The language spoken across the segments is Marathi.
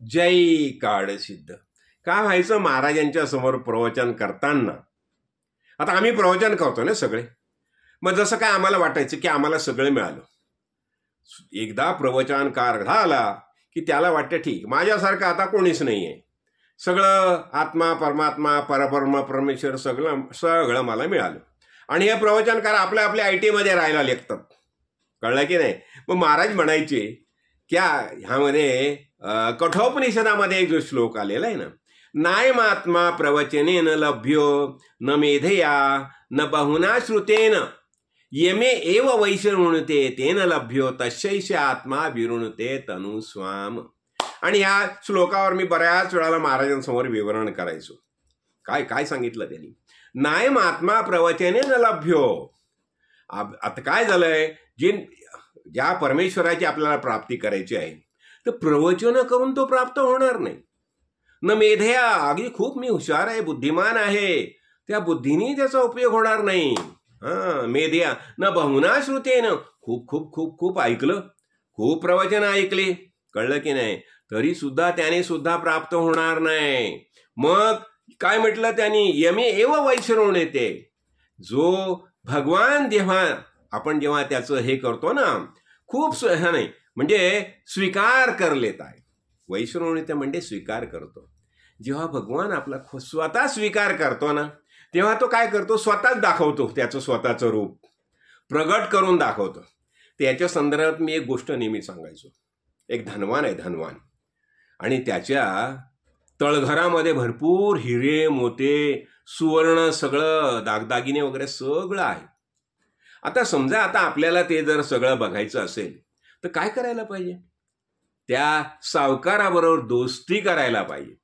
जय काळसिद्ध. काय व्हायचं महाराजांच्या समोर प्रवचन करताना? आता आम्ही प्रवचन करतो ना सगळे, मग जसं काय आम्हाला वाटायचं की आम्हाला सगळं मिळालं. एकदा प्रवचनकार झाला की त्याला वाटतं ठीक, माझ्यासारखं आता कोणीच नाहीये, सगळं आत्मा परमात्मा परब्रह्म परमेश्वर सगळं सगळं मला मिळालं. आणि हे प्रवचनकार आपल्या आपल्या IT मध्ये राहायला लागतात. कळलं की नाही? मग महाराज म्हणायचे क्या ह्यामध्ये कठोपनिषदामध्ये एक जो श्लोक आलेला आहे ना, नायमात्मा प्रवचने न लभ्यो न मेधया न बहुना श्रुतेन यमे एव वैशृणुते तेन लभ्यो तस्यैष आत्मा विरुणते तनु स्वाम. आणि ह्या श्लोकावर मी बऱ्याच वेळाला महाराजांसमोर विवरण करायचो. काय काय सांगितलं त्यांनी? नायमात्मा प्रवचने न लभ्यो. आता काय झालंय, ज्या परमेश्वराची आपल्याला प्राप्ती करायची आहे तर प्रवचन करून तो प्राप्त होणार नाही. न मेधया, अगदी खूप मी हुशार आहे बुद्धिमान आहे, त्या बुद्धीने त्याचा उपयोग होणार नाही. मेधया न बहुना श्रुतेन, खूप खूप खूप खूप ऐकलं, खूप प्रवचन ऐकले, कळलं की नाही, तरी सुद्धा त्याने सुद्धा प्राप्त होणार नाही. मग काय म्हटलं त्यांनी? यमे एव वैशृण्यते. जो भगवान जेव्हा त्याचं हे करतो ना, खूप नाही म्हणजे स्वीकार कर लेत आहे. वैष्णवते म्हणजे स्वीकार करतो. जेव्हा भगवान आपला स्वतः स्वीकार करतो ना, तेव्हा तो काय करतो? स्वतःच दाखवतो, त्याचं स्वतःचं रूप प्रगट करून दाखवतो. त्याच्या संदर्भात मी एक गोष्ट नेहमी सांगायचो. एक धनवान आहे, धनवान, आणि त्याच्या तळघरामध्ये भरपूर हिरे मोते सुवर्ण सगळं दागदागिने वगैरे सगळं आहे. आता समजा आता आपल्याला ते जर सगळं बघायचं असेल तर काय करायला पाहिजे? त्या सावकाराबरोबर दोस्ती करायला पाहिजे.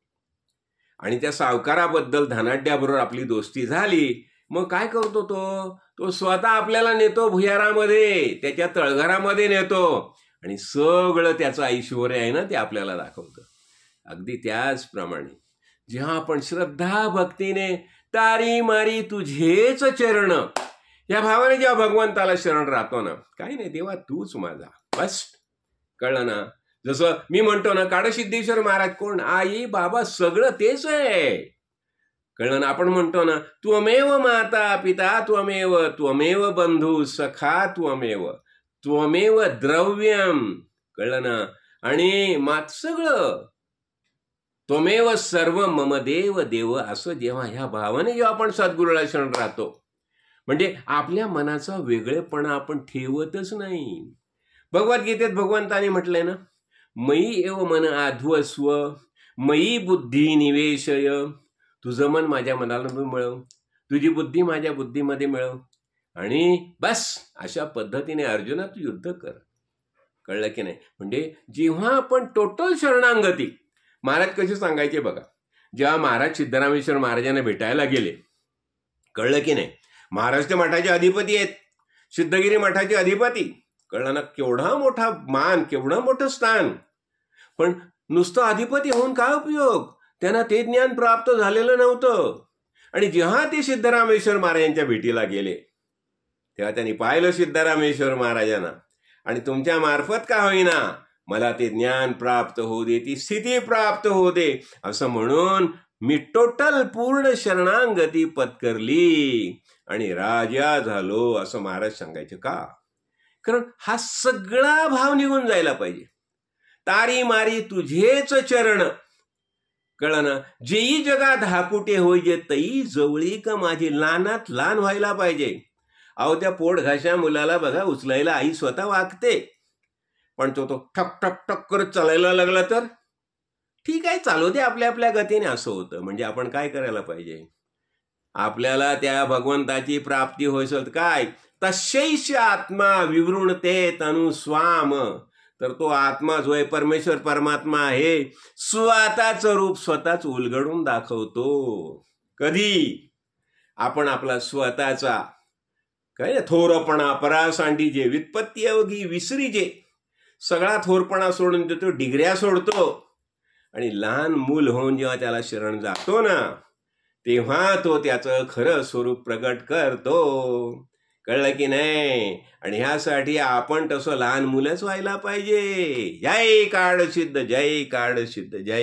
आणि त्या सावकाराबद्दल धनाढ्याबरोबर आपली दोस्ती झाली, मग काय करतो तो स्वतः आपल्याला नेतो भुयारामध्ये, त्याच्या तळघरामध्ये नेतो आणि सगळं त्याचं ऐश्वर्य आहे ना ते आपल्याला दाखवतं. अगदी त्याचप्रमाणे जेव्हा आपण श्रद्धा भक्तीने तारी मारी तुझेच चरण या भावाने जेव्हा भगवंताला शरण राहतो ना, काही नाही देवा तूच माझा, बस. कळलं ना? जसं मी म्हणतो ना, काळसिद्धेश्वर महाराज कोण? आई बाबा सगळं तेच आहे. कळलं ना? आपण म्हणतो ना, त्वमेव माता पिता त्वमेव बंधू सखा त्वमेव द्रव्यम. कळलं ना? आणि सगळं त्वमेव सर्व मम देव. असं जेव्हा ह्या भावाने जेव्हा आपण सद्गुरूला शरण राहतो, म्हणजे आपल्या मनाचा वेगळेपणा आपण ठेवतच नाही. भगवद्गीतेत भगवंताने म्हटलंय ना, मयी एव मन आध्वस्व मयी बुद्धी निवेशय. तुझं मन माझ्या मनाला मिळव, तुझी बुद्धी माझ्या बुद्धीमध्ये मिळव, आणि बस अशा पद्धतीने अर्जुना तू युद्ध कर. कळलं की नाही? म्हणजे जेव्हा आपण टोटल शरणांगती, महाराज कसे सांगायचे बघा, जेव्हा महाराज सिद्धरामेश्वर महाराजांना भेटायला गेले, कळलं की नाही, महाराज ते मठाचे अधिपती आहेत, सिद्धगिरी मठाचे अधिपती. कळलं ना? केवढा मोठा मान, केवढं मोठं स्थान. पण नुसतं अधिपती होऊन काय उपयोग? त्यांना ते ज्ञान प्राप्त झालेलं नव्हतं. आणि जेव्हा ते सिद्धरामेश्वर महाराजांच्या भेटीला गेले तेव्हा त्यांनी पाहिलं सिद्धरामेश्वर महाराजांना, आणि तुमच्या मार्फत का होईना मला ते ज्ञान प्राप्त होऊ दे, ती स्थिती प्राप्त होऊ दे, असं म्हणून मी टोटल पूर्ण शरणांगती पत्करली आणि राजा झालो, असं महाराज सांगायचे. का? कारण हा सगळा भाव निघून जायला पाहिजे. तारी मारी तुझेच चरण. कळलं ना? जेई जगा धाकुटे होई जे तई जवळी का माझी. लहानात लहान व्हायला पाहिजे. अहो त्या पोट घाशा मुलाला बघा, उचलायला आई स्वतः वागते, पण तो ठक ठक ठक करत चालायला लागला तर ठीक आहे, चालू दे आपल्या आपल्या गतीने, असं होतं. म्हणजे आपण काय करायला पाहिजे? आपल्याला त्या भगवंताची प्राप्ती होईल काय? तस्यैष आत्मा विवृणते तनु स्वाम. तर तो आत्मा जो आहे, परमेश्वर परमात्मा आहे, स्वतःचं रूप स्वतःच उलगडून दाखवतो. कधी? आपण आपला स्वतःचा काय थोरपणा परासांडी जे व्युत्पत्ती अवघी विसरीजे सगळा थोरपणा सोडून देतो, डिग्र्या सोडतो, आणि लहान मूल होऊन जेव्हा त्याला शरण जातो ना, तेव्हा तो त्याचं खरं स्वरूप प्रगट करतो. कळलं की नाही? आणि ह्यासाठी आपण तसं लहान मुलंच व्हायला पाहिजे. जय काळसिद्ध, जय काळसिद्ध, जय.